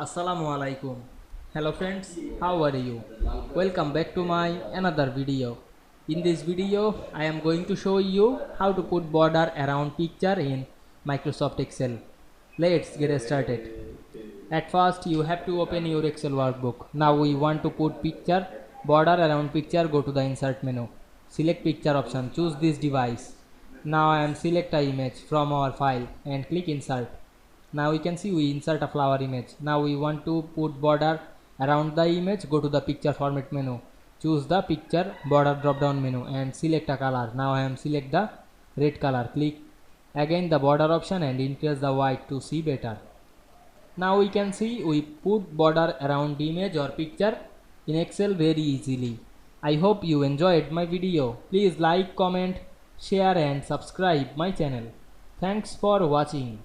Assalamu Walaikum. Hello friends, how are you? Welcome back to my another video. In this video, I am going to show you how to put border around picture in Microsoft Excel. Let's get started. At first, you have to open your Excel workbook. Now we want to put picture, border around picture, go to the insert menu. Select picture option, choose this device. Now I am select a image from our file and click insert. Now we can see we insert a flower image. Now we want to put border around the image, go to the picture format menu, choose the picture border drop down menu and select a color. Now I am select the red color, click again the border option and increase the white to see better. Now we can see we put border around image or picture in Excel very easily. I hope you enjoyed my video. Please like, comment, share and subscribe my channel. Thanks for watching.